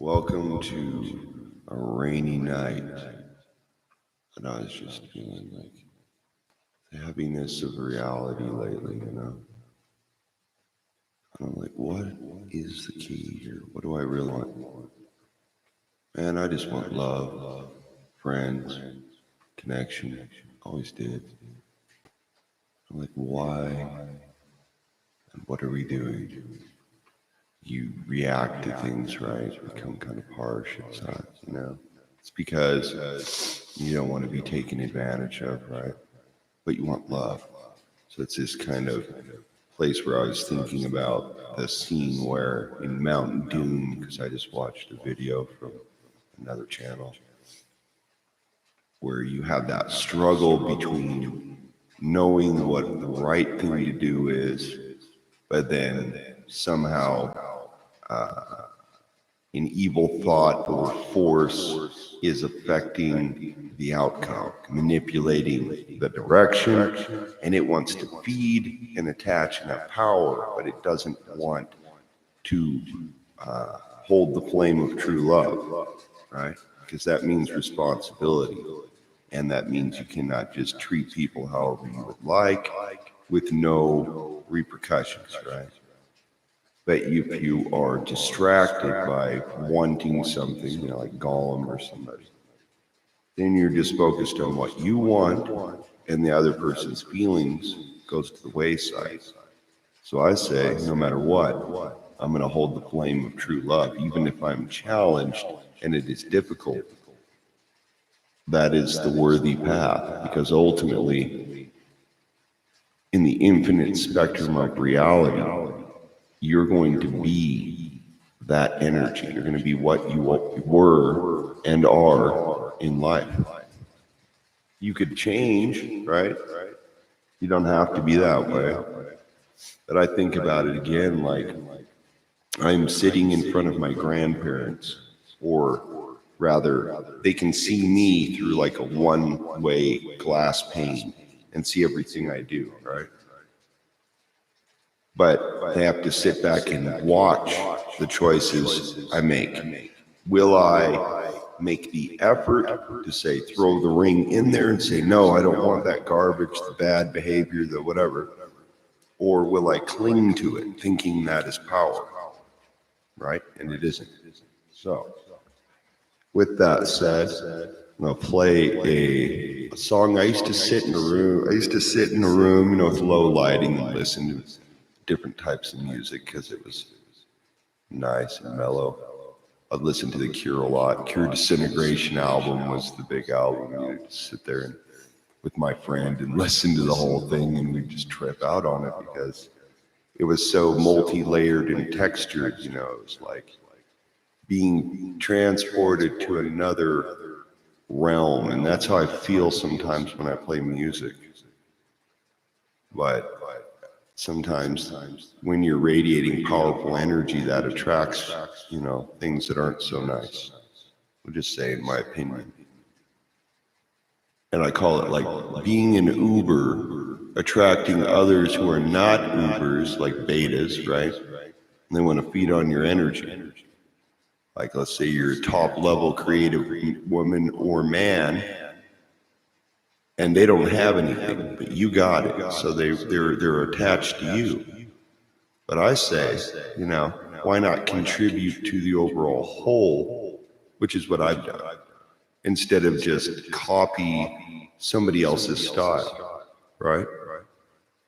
Welcome to a rainy night. And I was just feeling like the heaviness of reality lately. And I'm like, what is the key here? What do I really want? Man, I just want love, friends, connection. Always did. I'm like, why? And what are we doing? You react to things, right? Become kind of harsh at times. It's because you don't want to be taken advantage of, right? But you want love. So it's this kind of place where I was thinking about the scene where in Mountain Doom, because I just watched a video from another channel, where you have that struggle between knowing what the right thing to do is, but then somehow an evil thought or force is affecting the outcome, manipulating the direction, and it wants to feed and attach and have power, but it doesn't want to hold the flame of true love, right? Because that means responsibility, and that means you cannot just treat people however you would like with no repercussions, right? But if you are distracted by wanting something, like Gollum or somebody, then you're just focused on what you want, and the other person's feelings goes to the wayside. So I say, no matter what, I'm going to hold the flame of true love, even if I'm challenged and it is difficult. That is the worthy path, because ultimately, in the infinite spectrum of reality, you're going to be that energy. You're going to be what you were and are in life. You could change, right? You don't have to be that way. But I think about it again like I'm sitting in front of my grandparents, or rather, they can see me through like a one-way glass pane and see everything I do, right? But they have to sit back and watch the choices I make. Will I make the effort to say, throw the ring in there and say, no, I don't want that garbage, the bad behavior, the whatever? Or will I cling to it, thinking that is power, right? And it isn't. So, with that said, I'm gonna play a song. I used to sit in a room, with low lighting and listen to different types of music because it was nice and mellow. I'd listen to The Cure a lot. Cure Disintegration album was the big album. You'd sit there and with my friend and listen to the whole thing, and we'd just trip out on it because it was so multi-layered and textured. It was like being transported to another realm, and that's how I feel sometimes when I play music. But sometimes when you're radiating powerful energy, that attracts, things that aren't so nice. We'll just say, in my opinion. And I call it like being an Uber, attracting others who are not Ubers, like betas, right? And they want to feed on your energy. Like, let's say you're a top level creative woman or man, and they don't have anything, but you got it. So they're attached to you. But I say, why not contribute to the overall whole, which is what I've done, instead of just copy somebody else's style, right?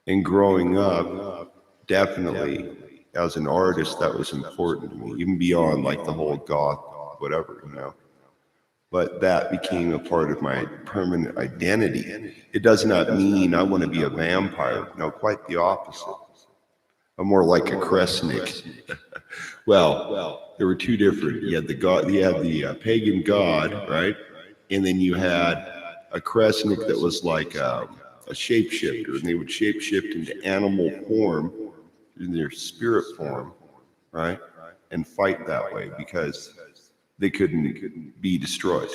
And growing up, definitely as an artist, that was important to me, even beyond like the whole goth, whatever. But that became a part of my permanent identity. It does not mean I want to be a vampire. No, quite the opposite. I'm more like a Kresnik. Well, there were two different. You had the god, you had the pagan god, right? And then you had a Kresnik that was like a shapeshifter, and they would shapeshift into animal form, in their spirit form, right? And fight that way because they couldn't be destroyed.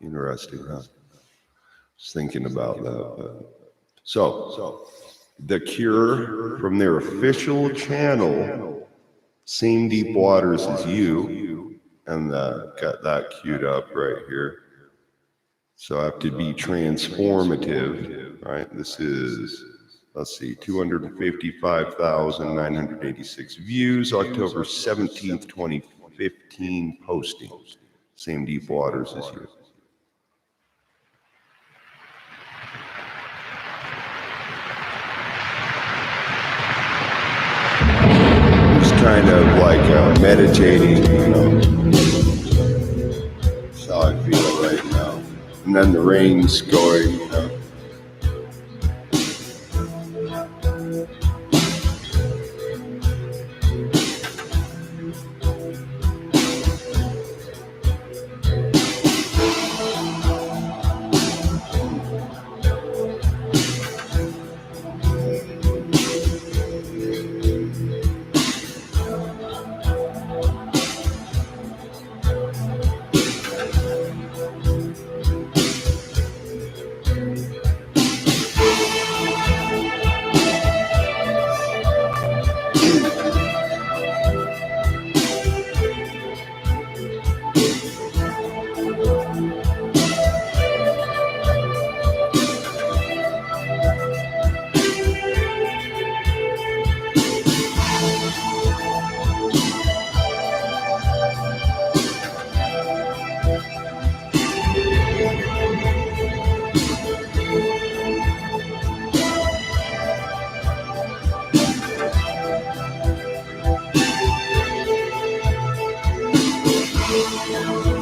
Interesting, huh? Just thinking about that. So, The Cure, from their official channel, Same deep waters as you, and got that queued up right here. So I have to be transformative, right? This is, let's see, 255,986 views, October 17th, 2015 posting. Same deep waters as you. Just kind of like meditating, you know. That's how I feel right now. And then the rain's going, you know.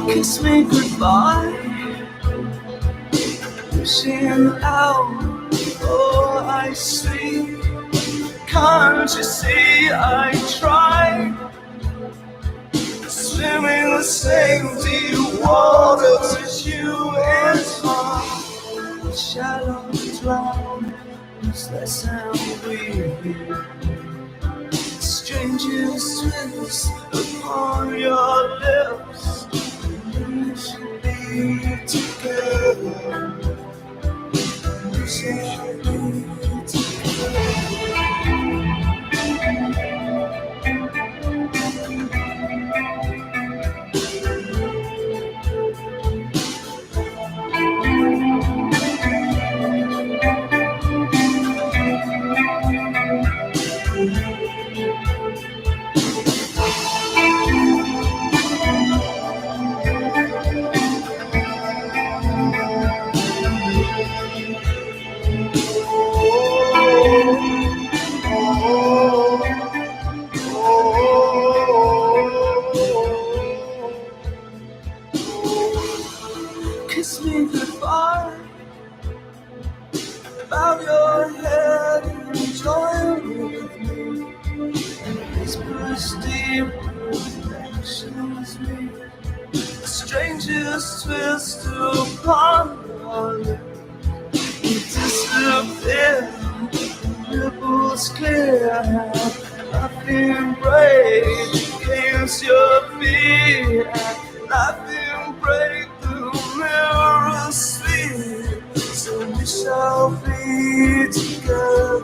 Kiss me goodbye, wishing out before I sleep. Can't you see I try, swimming the same deep waters as you and I. Shallow drown, useless and weary. Strangers twist upon your lips. We should be together. We should be together. Kiss me goodbye, bow your head and join with me. Whispers deep reflections me. Strangers twist upon our lips. We disappear, ripples clear. Nothing breaks against your feet. Nothing breaks the mirror sleep. So we shall be together.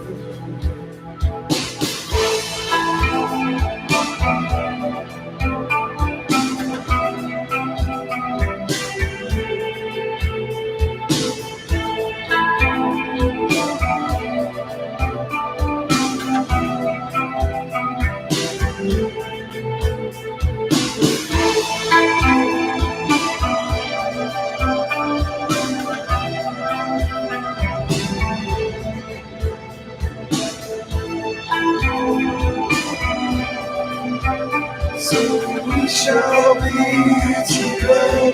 So we shall be together.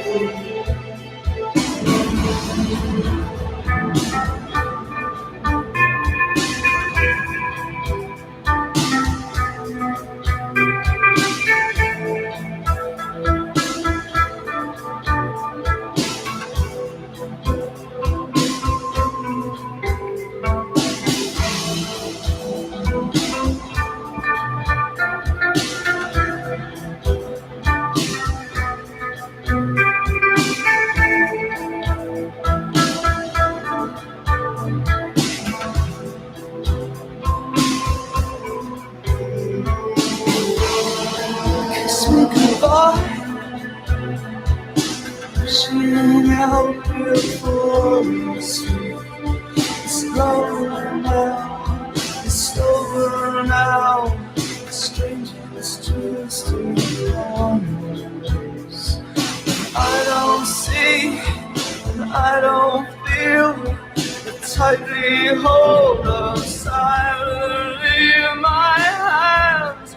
heart, pushing out before you sleep. It's over now, it's over now. Strangers twisting corners. I don't see and I don't feel the tightly hold of silently in my hands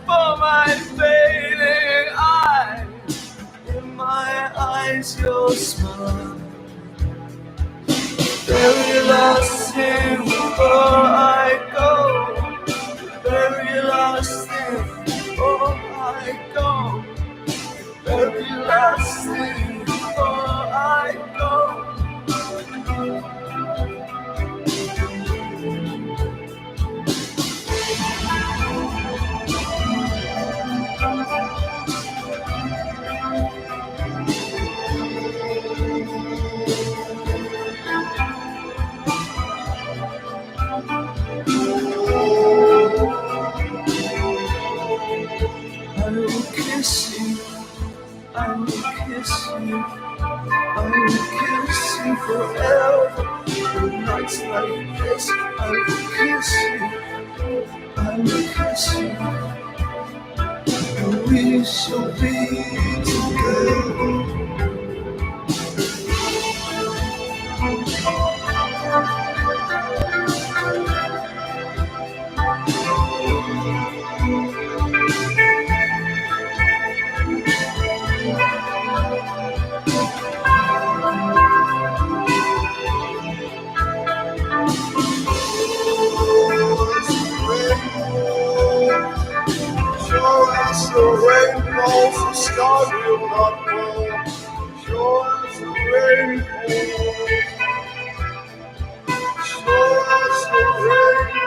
for my fading eyes. In my eyes, your smile. Very last thing before I go. Very last thing before I go. Very last thing before I go. I will kiss you, I will kiss you, I will kiss you forever. On nights like this, I will kiss you, I will kiss you, and we shall be together. Show us the rainbow, the stars will not fall. Show us the rainbow. Show us the rainbow.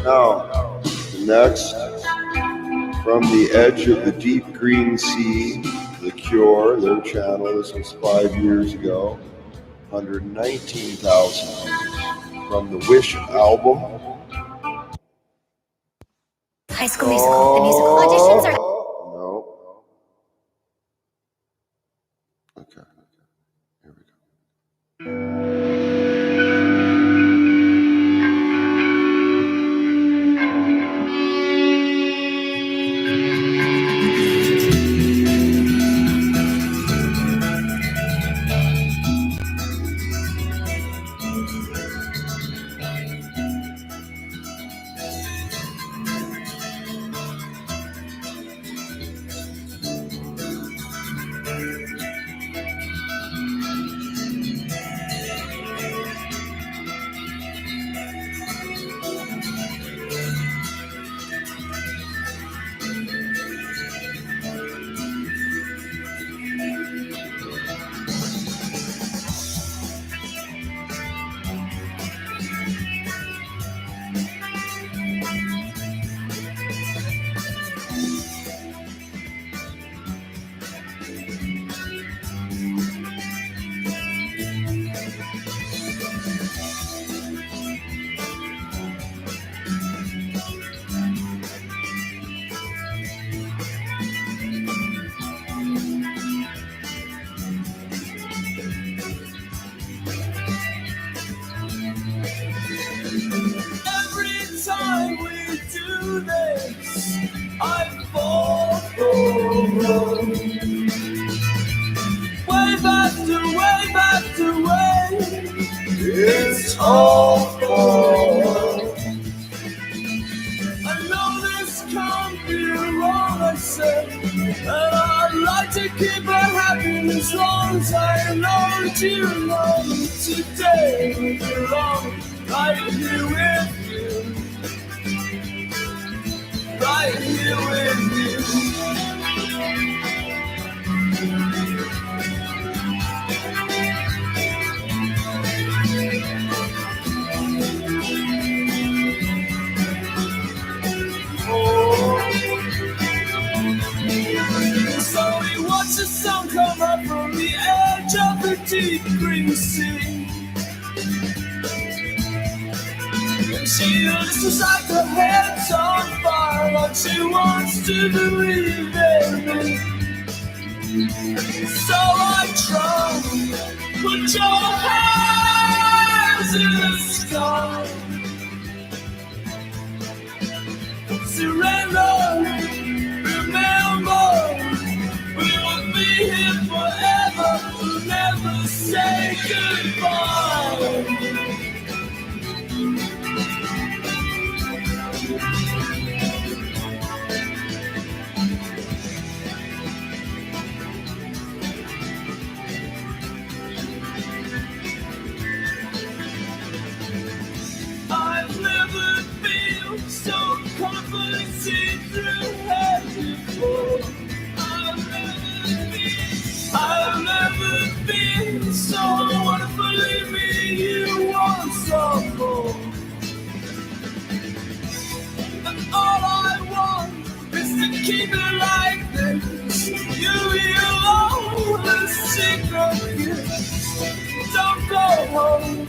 Now, next, from the edge of the deep green sea, The Cure, their channel, this was 5 years ago, 119,000. From the Wish album. High School Musical. The musical auditions are... No. Okay. Here we go. I fall over. Wave after wave after wave, it's all for. I know this can't be wrong, I said, and I'd like to keep her happy as long as I know that you know today we belong right here with you. Right here with you. decreasing. And she listens like her head's on fire, like she wants to believe in me. So I try, put your hands in the sky. Surrender, remember, we will be here forever. We'll never say goodbye. I've never been so confident, see through head before. I've never been so wonderfully me. You want some more, and all I want is to keep it like this. You alone, the secret kiss. Don't go home.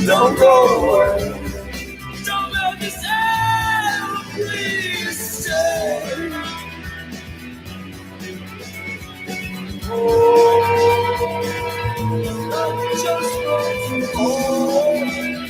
Don't go away. Don't let this end, please stay. Oh, I just want you home.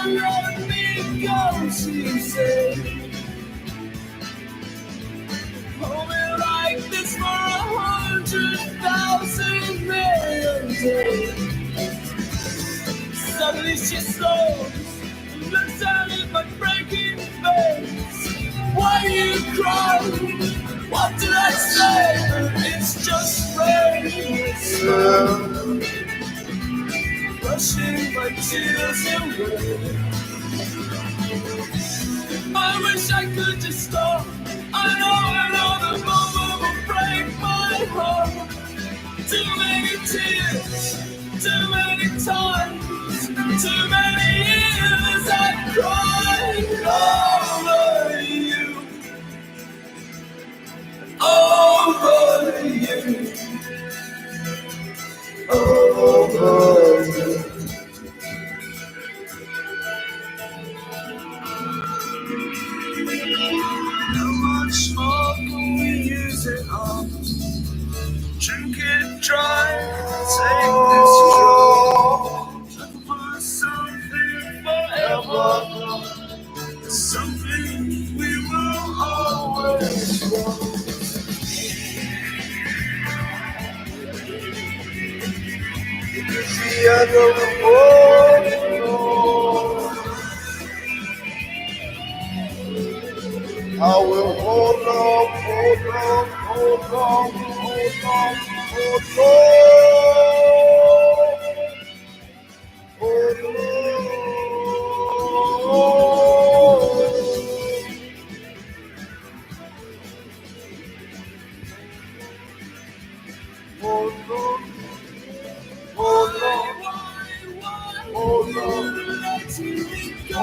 Let me go, she said. Hold me like this for 100,000 million days. Suddenly she slows, looks at me my breaking face. Why you cry? What did I say? It's just rain. Brushing my tears away. I wish I could just stop. I know the moment will break my heart. Too many tears, too many times, too many years I cried over you, over you, over you. How much more can we use it up? Drink it dry, take this drug. Look for something forever, something we will always want. It's the end of the world. I will hold on, hold on, hold on, hold on, hold on, hold on, hold on, hold on, let me go.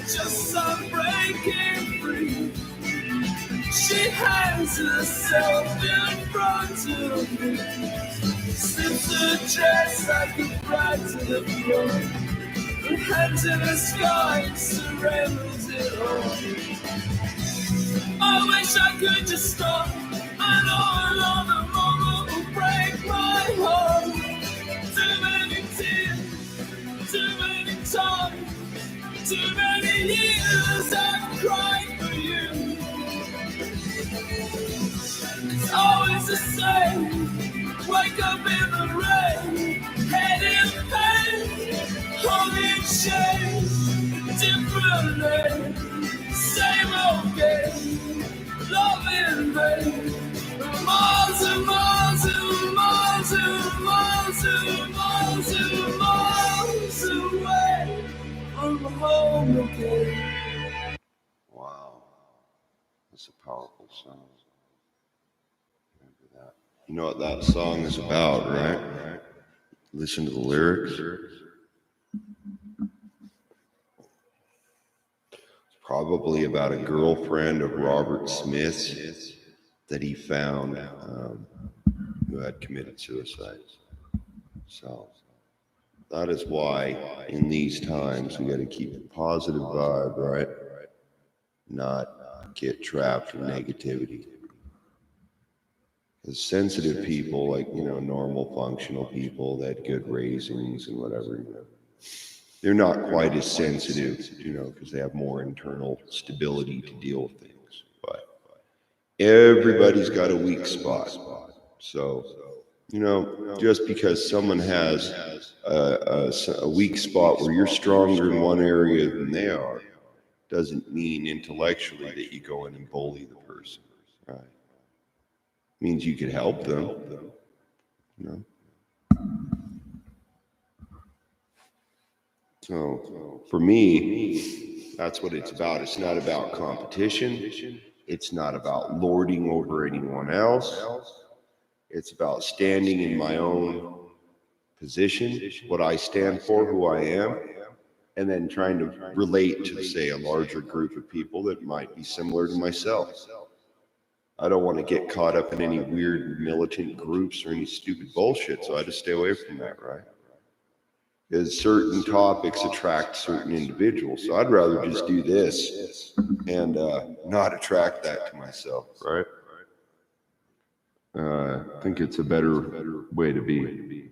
Just some breaking free. She hands herself in front of me. Slips her dress like a bride to the floor. And hands in the sky, surrenders it all. I wish I could just stop. I know the moment will break my heart. Too many tears, too many times, too many years I've cried for you. It's always the same. Wake up in the rain, head in pain, holding shame, differently. miles away from home again. Wow. That's a powerful song. Remember that. You know what that song is about, right? Listen to the lyrics. It's probably about a girlfriend of Robert Smith's that he found who had committed suicide. So that is why in these times we got to keep a positive vibe, right? Not get trapped in negativity. Because sensitive people, like, normal functional people that good raisings and whatever, they're not quite as sensitive, because they have more internal stability to deal with things. But everybody's got a weak spot. So, just because someone has a weak spot where you're stronger in one area than they are, doesn't mean intellectually that you go in and bully the person, right? Means you could help them, So for me, that's what it's about. It's not about competition. It's not about lording over anyone else. It's about standing in my own position, what I stand for, who I am, and then trying to relate to, say, a larger group of people that might be similar to myself. I don't want to get caught up in any weird militant groups or any stupid bullshit, so I just stay away from that, right? Because certain topics attract certain individuals, so I'd rather just do this and not attract that to myself, right? I think it's a better way to be.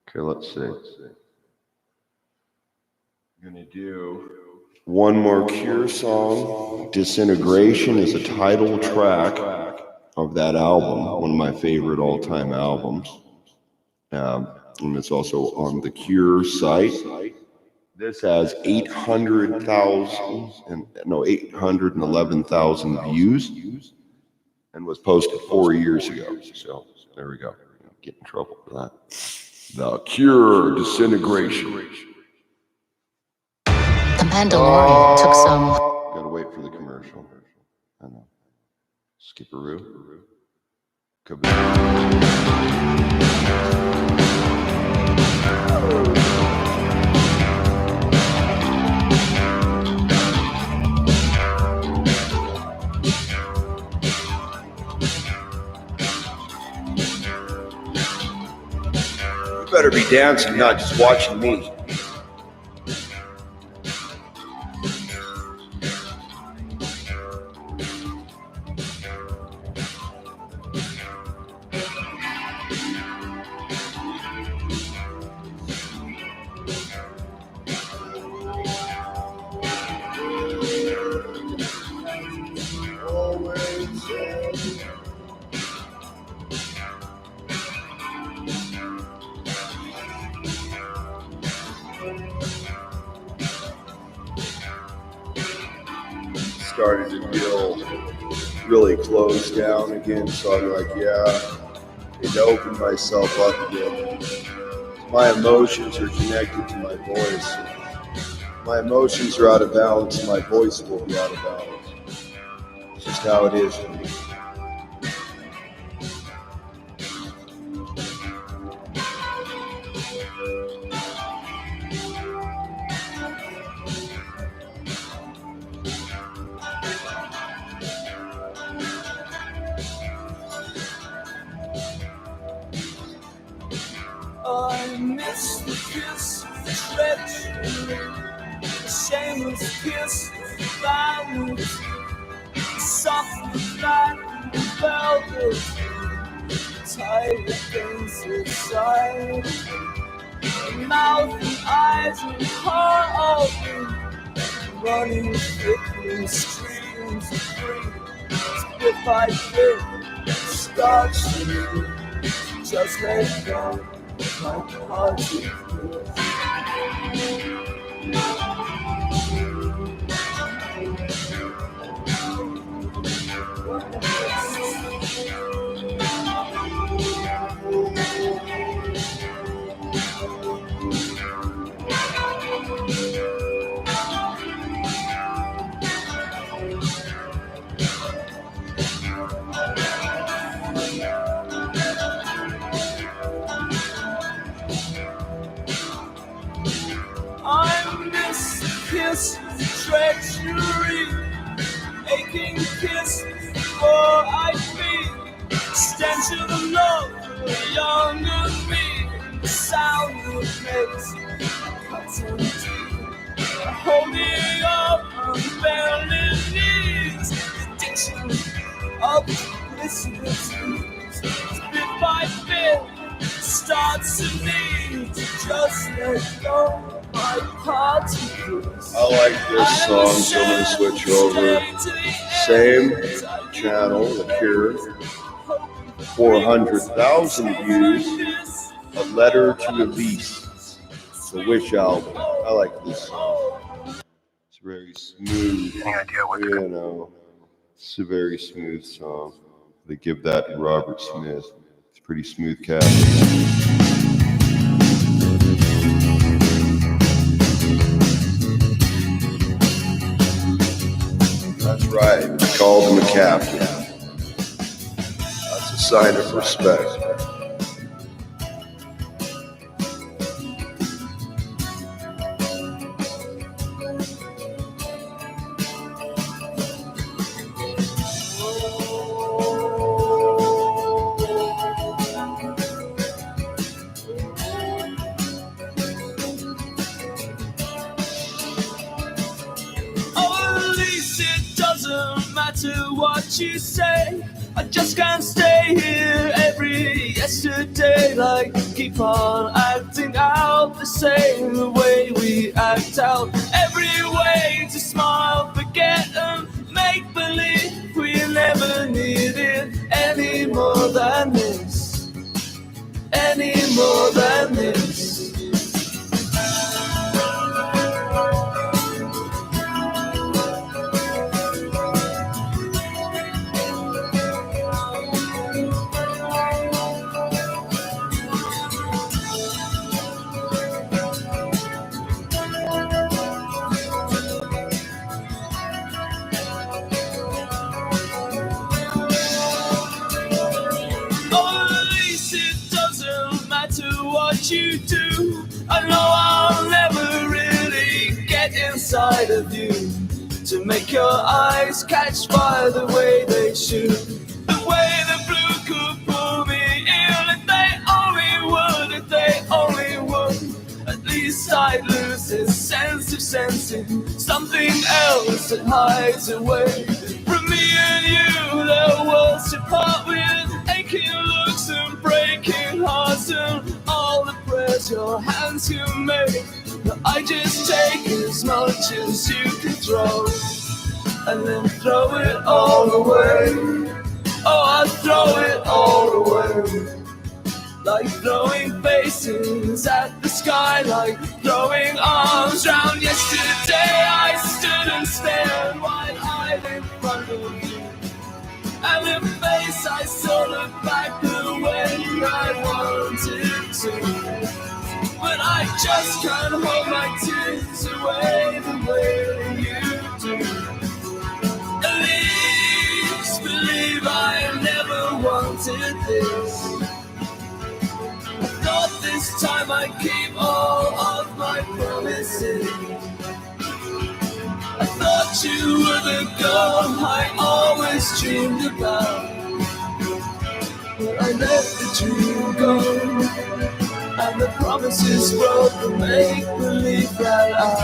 Okay, let's see. I'm gonna do one more Cure song. Disintegration is a title track of that album, one of my favorite all-time albums. And it's also on the Cure site. This has 811,000 views and was posted 4 years ago. So there we go. Get in trouble for that. The Cure, Disintegration. The Mandalorian took some. Gotta wait for the commercial. I know. Skipperoo. You better be dancing, not just watching me. Started to feel really closed down again, so I'm like, yeah, I need to open myself up again. My emotions are connected to my voice. My emotions are out of balance, my voice will be out of balance. It's just how it is for me. I miss the kiss of treachery, the shameless kiss of violence, soft like velvet, tight against its side, mouth and eyes and heart open, running thickly streams of free, bit by bit, starts to just let it go. My heart is this treachery. Aching kiss before I feel stench of the love of a younger me. The sound of face cutting teeth, holding up on bended knees. Addiction of publicity, bit by bit, starts to need to just let go. My heart to bruise. I like this song, so I'm going to switch over. Same channel, The Cure, 400,000 views. A Letter to Elise, the Wish album. I like this song. It's very smooth. Any idea what the You know, it's a very smooth song. They give that to Robert Smith. It's a pretty smooth cat. That's right. We called him a captain. That's a sign of respect. What you say, I just can't stay here every yesterday. Like keep on acting out the same way we act out. Every way to smile, forget and make believe we never needed any more than this. Any more than this. You do. I know I'll never really get inside of you to make your eyes catch fire the way they should. The way the blue could pull me in if they only would, if they only would. At least I'd lose this sense of sensing something else that hides away from me and you. There was to part with aching looks and breaking hearts and all the prayers your hands can make. But I just take as much as you can throw and then throw it all away. Oh, I throw it all away. Like throwing faces at the sky, like throwing arms round yesterday. I stood and stared wide-eyed in front of you, and in face I saw look back the way I wanted to. But I just can't hold my tears away the way you do. At least believe I never wanted this. I thought this time I'd keep all of my promises. I thought you were the girl I always dreamed about. But I let the dream go, and the promises broke the make-believe ran out.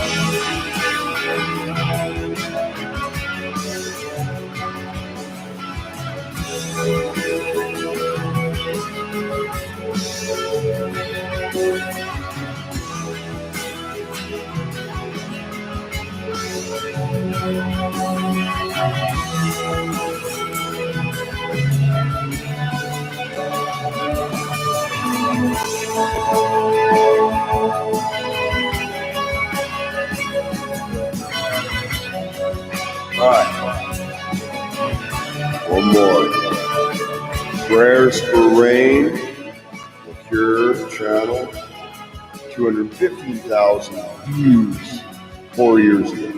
All right. One more. Prayers for Rain, The Cure channel, 215,000 views 4 years ago.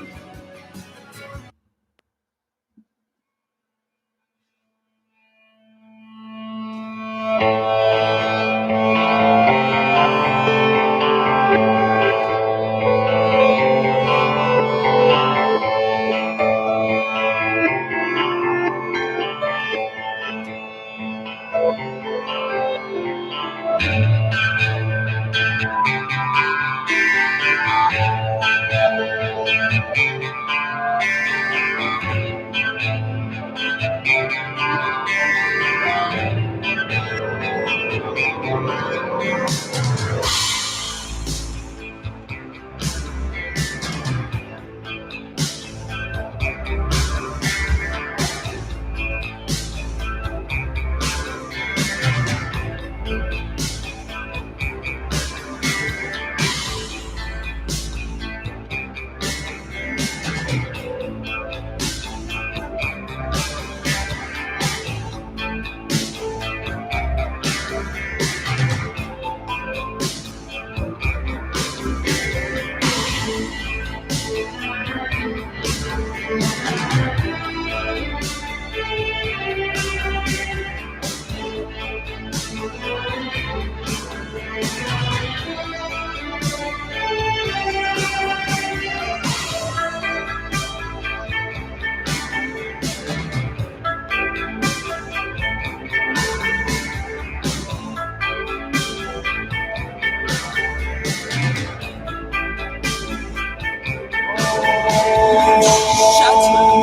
Shatter me,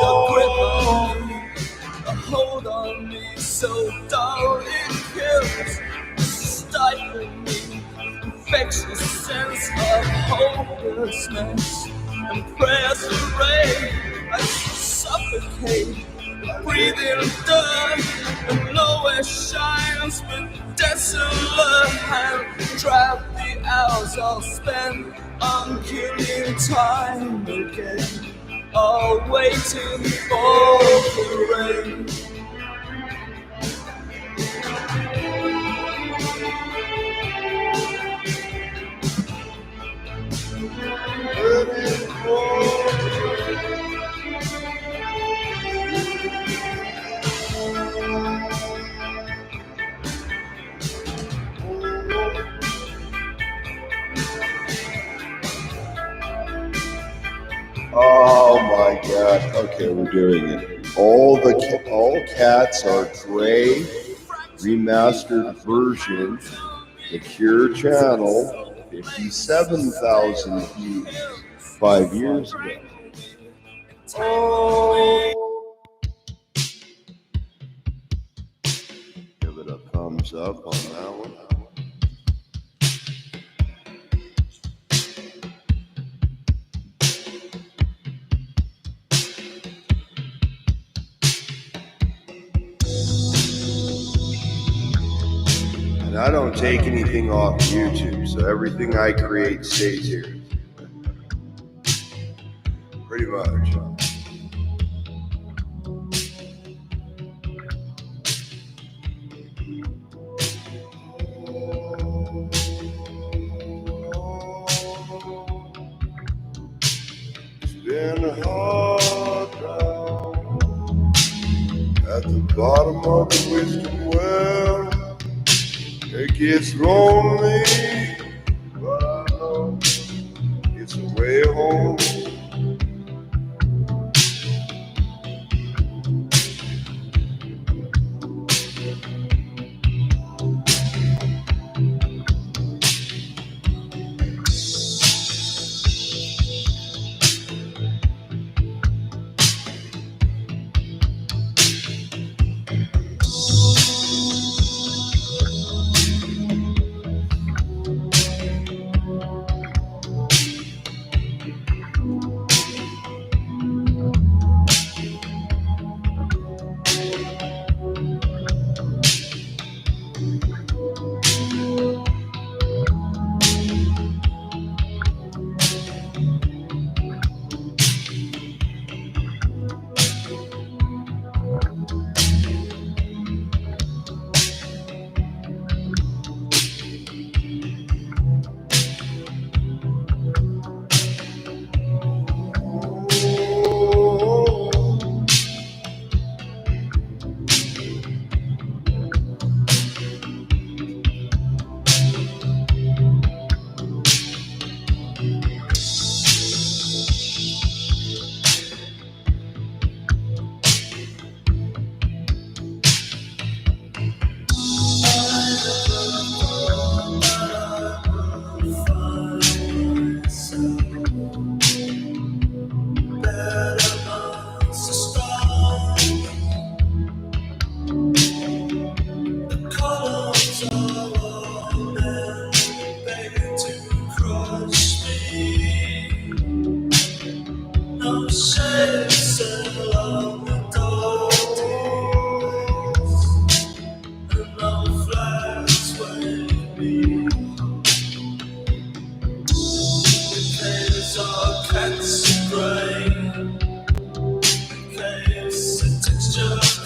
your grip on me, a hold on me so dull it kills, stifling me, infectious sense of hopelessness and prayers of rain. I suffocate, breathing dirt, and nowhere shines but desolate hand. Trap the hours I'll spend on killing time again, all waiting for the rain. Oh my God. Okay, we're doing it. All cats are gray, remastered version. The Cure channel, 57,000 views 5 years ago. Oh. Give it a thumbs up on that one. And I don't take anything off YouTube, so everything I create stays here. Pretty much. It's been hard down at the bottom of the wisdom well. It gets lonely, but I know it's a way home.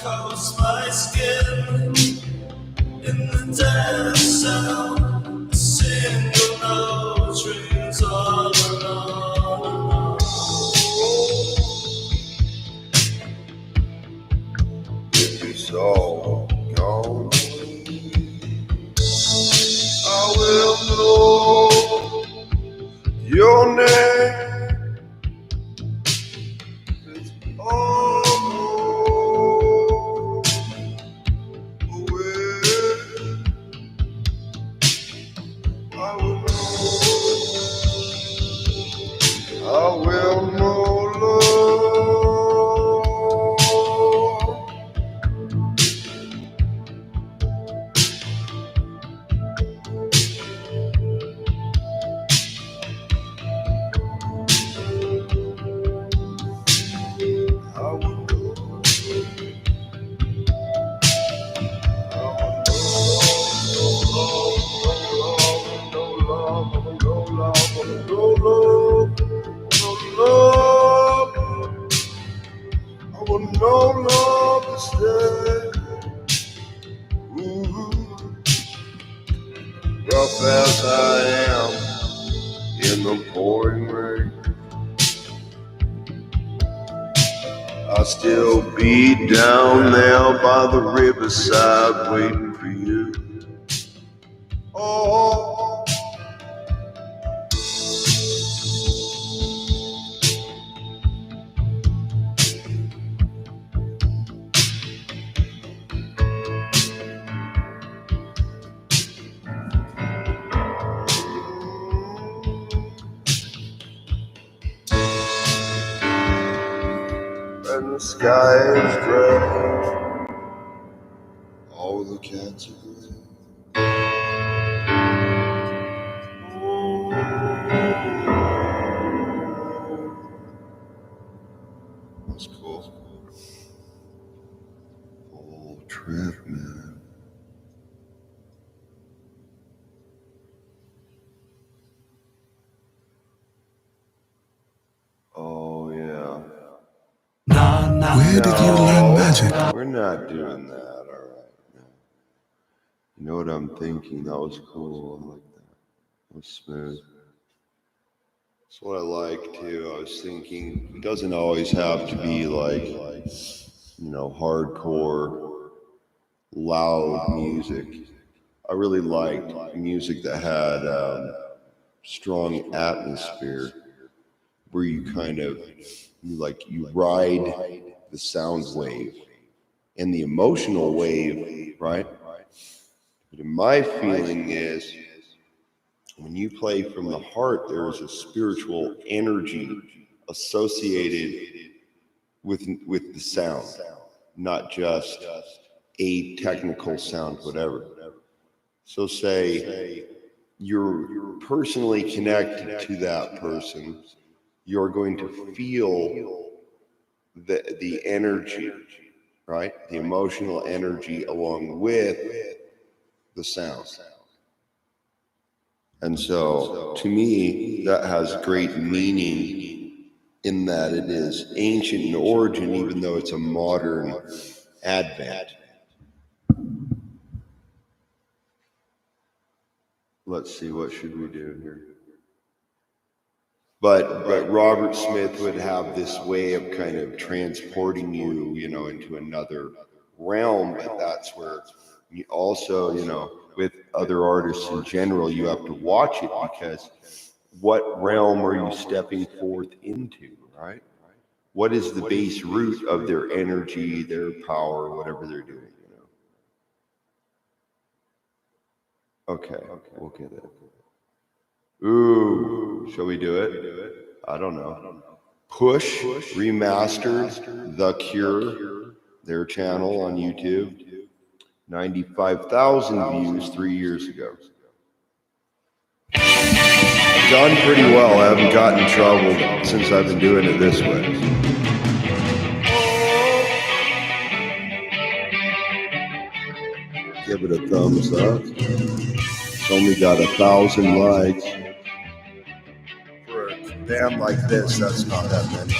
coats my skin in the dead sound. A single note rings on and on and on. If it's all gone, I will know your name. It's all away. I will know love. I will know. No love to stay. Rough as I am in the pouring rain, I still be down there by the riverside waiting for you. Oh, and the sky is gray. All the cats are gray. That's cool. Oh, trip, man. Oh, yeah. Where did you learn magic? We're not doing that, all right. No. You know what I'm thinking? That was cool. I like that. That was smooth. That's what I like too. I was thinking it doesn't always have to be like, you know, hardcore, loud music. I really liked music that had strong atmosphere, where you kind of you ride the sound wave and the emotional wave, right? But my feeling is when you play from the heart, there is a spiritual energy associated with the sound, not just a technical sound, whatever. So say you're personally connected to that person, you're going to feel the energy, right? The emotional energy along with the sound. And so to me, that has great meaning in that it is ancient in origin, even though it's a modern advent. Let's see, what should we do here? But Robert Smith would have this way of kind of transporting you, you know, into another realm. But that's where you also, you know, with other artists in general, you have to watch it, because what realm are you stepping forth into, right? What is the base root of their energy, their power, whatever they're doing, you know? Okay, we'll get it. Ooh, shall we do it? I don't know. Push remastered The Cure, their channel on YouTube. 95,000 views 3 years ago. I've done pretty well. I haven't gotten in trouble since I've been doing it this way. Give it a thumbs up. It's only got 1,000 likes. For a band like this, that's not that many.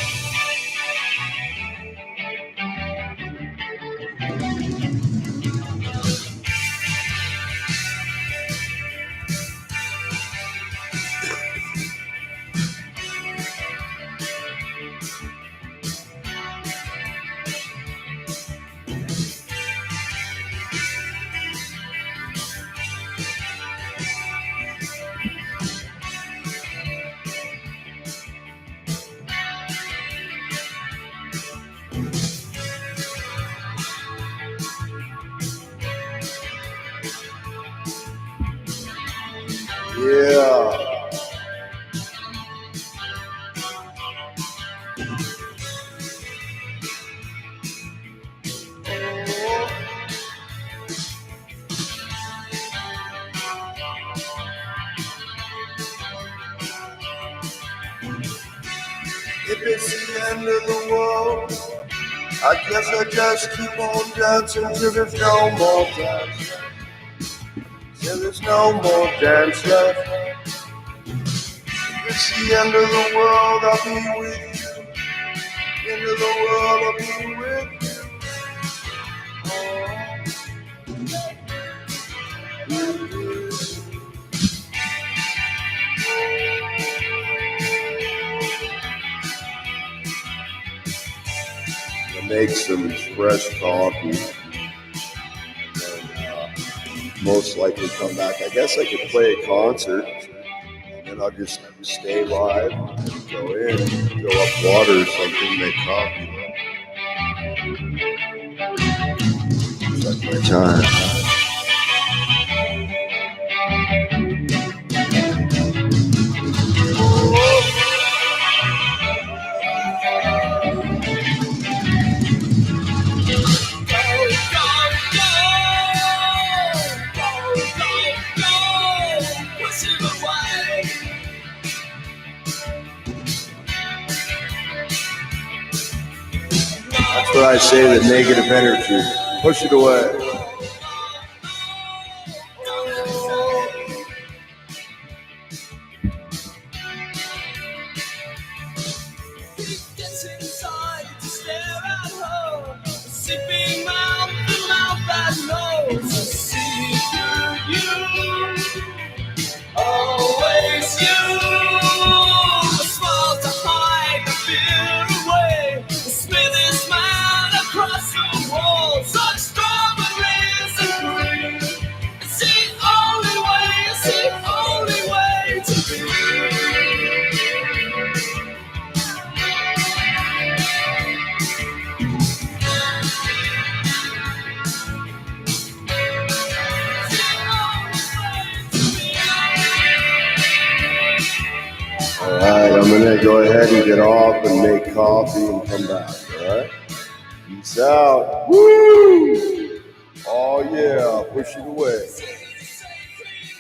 Yeah. If it's the end of the world, I guess I just keep on dancing till there's no more dance. Till there's no more dance left. If it's the end of the world, I'll be with you. End of the world, I'll be with you. I'll make some fresh coffee. Most likely come back. I guess I could play a concert, and then I'll just stay live, go in, fill up water or something, make coffee. Check my time. That's what I say, the negative energy. Push it away. Gets inside to stare at her, sipping mouth to mouth that knows to see through you. Always you. A smile to hide the fear away. The smith is mad across the wall. Such strawberries and cream. It's the only way. It's the only way to be. All right, I'm gonna go ahead and get off and make coffee and come back. All right, peace out. Woo! Oh yeah, push it away.